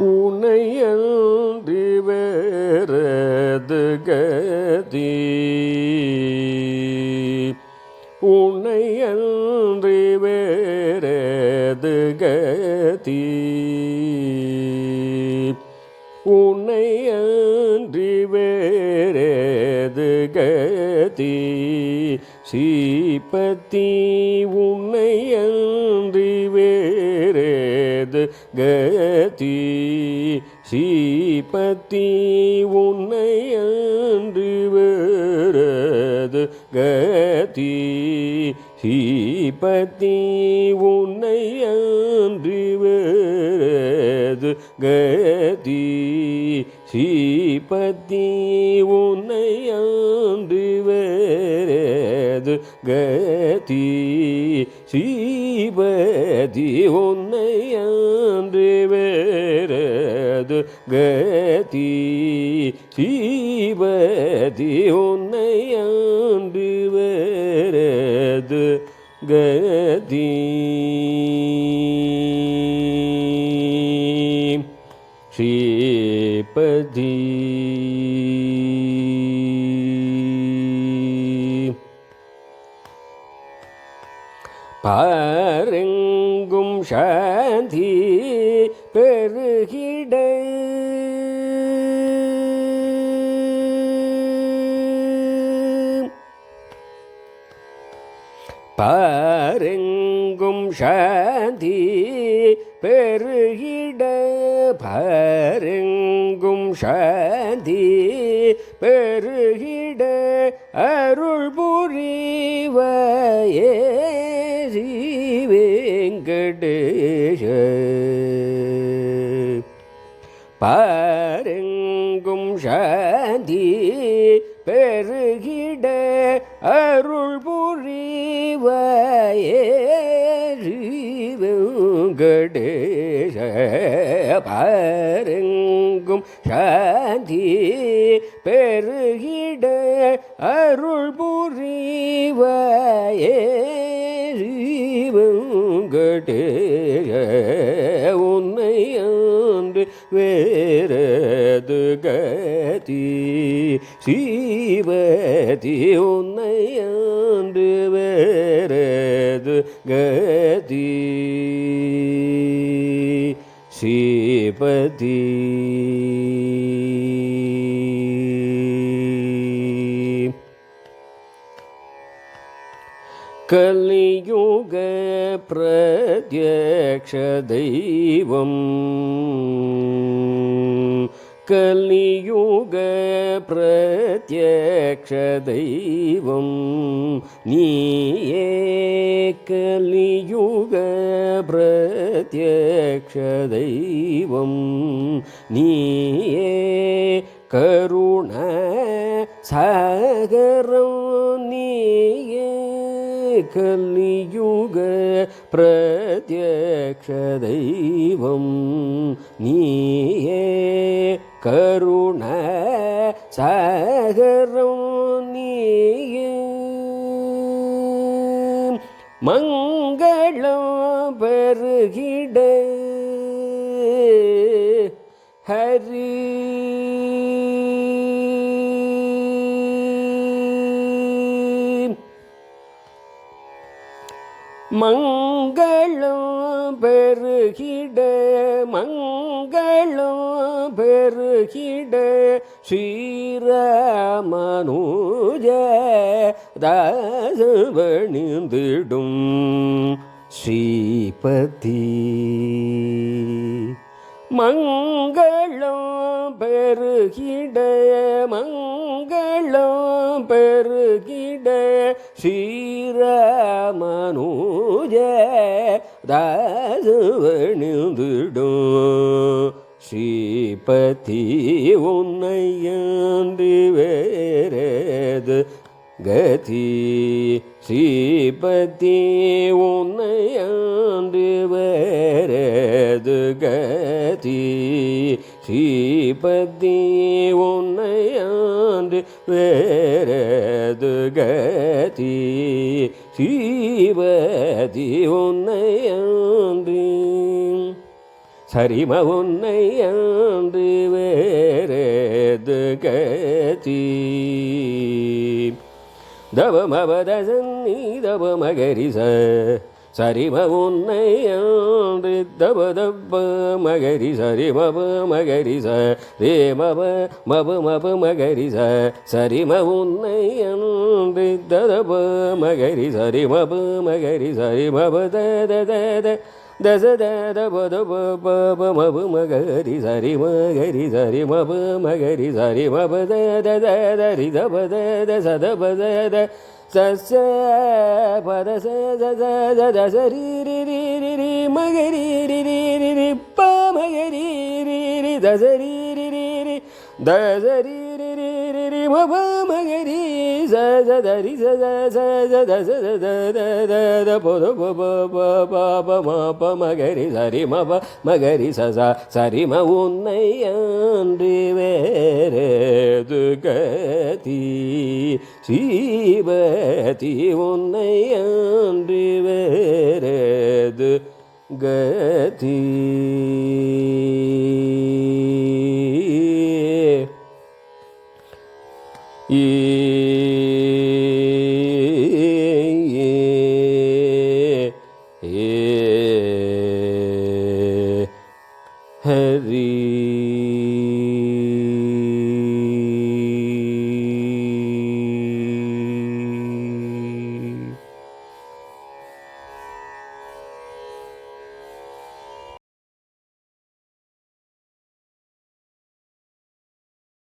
உனையன்றி வேறது கதி உனையன்றி வேறது கதி உனையன்றி வேறது கதி ஸ்ரீபதி உனையன்றி வேறது கதி ஸ்ரீபதி உனையன்றி வேறது கதி ஸ்ரீபதி உனையன்றி வேறது கதி ஸ்ரீபதி உனையன்றி வேறது கதி ஸ்ரீபதி உனையன்றி வேறது கதி ஸ்ரீபதி உனையன்றி வேறது கதி ஸ்ரீபதி பாரெங்கும் சாந்தி பெருகிட பாரெங்கும் சாந்தி பெருகிட பாரெங்கும் சாந்தி பெருகிட அருள் புரிவாயே ஸ்ரீ வெங்கடேஷ பாரெங்கும் சாந்தி பெருகிட அருள் புரிவாயே ஸ்ரீ வெங்கடேஷ பாரெங்கும் சாந்தி பெருகிட அருள் புரிவாயே ஸ்ரீ வெங்கடேஷ உன்னை அன்று வேறது கதி ஸ்ரீபதி உன்னை அன்று வேறது கதி ஸ்ரீபதி கலியுக பிரத்யக்ஷ தெய்வம் கலியுக பிரத்யக்ஷ தெய்வம் நீயே கலியுக பிரத்யக்ஷ தெய்வம் நீயே கருண சாகரம் நீயே கலியுக பிரத்யக்ஷ தெய்வம் நீயே கருண சாகரம் நீயே மங்களம் பெருகிட ஹரி மங்களம் பெருகிட மங்களம் பெருகிட ஸ்ரீராமனுஜ தாசவணிந்திடும் ஸ்ரீபதி மங்களம் பெருகிட மங்களம் பெருகிட ஸ்ரீராமனுஜ தாசவணிந்திடும் ஸ்ரீபதி உன்னை அன்றி வேறது கதி ஸ்ரீபதி உன்னை அன்றி வேறது கதி ஸ்ரீபதி உன்னை அன்றி வேறது கதி ஸ்ரீபதி உன்னை அன்றி சரிம உன்னை அன்று வேறேது கதி தவமவதசன்னி தவமகரிச சரிம உன்னை அன்று தவ தப்ப மகரி சரிமப மகரிச ரேமப மப மப மகரிச சரிம உன்னை அன்று ததப மகரி சரிமப மகரி சரிமப தத தத தச தத பத பப மப மகரி சரி மகரி சரி மப மகரி சரி மப தத தத ரித பத சத பத சச பத ச சரி ரி ரி ரி ரி மகரி ரி ரி ரி ரி ப மகரி ரி ரி தசரி ரி ரி ரி தசரி ரி ரி ரி ரி மப மகரி ச தரி ச ச த ச த த த பத ப ப ப ப ம ப மகரி சரி மப மகரி ச ச சரி ம உன்னை அன்றி வேறேது கதி சீவதி உன்னை அன்றி வேறேது கதி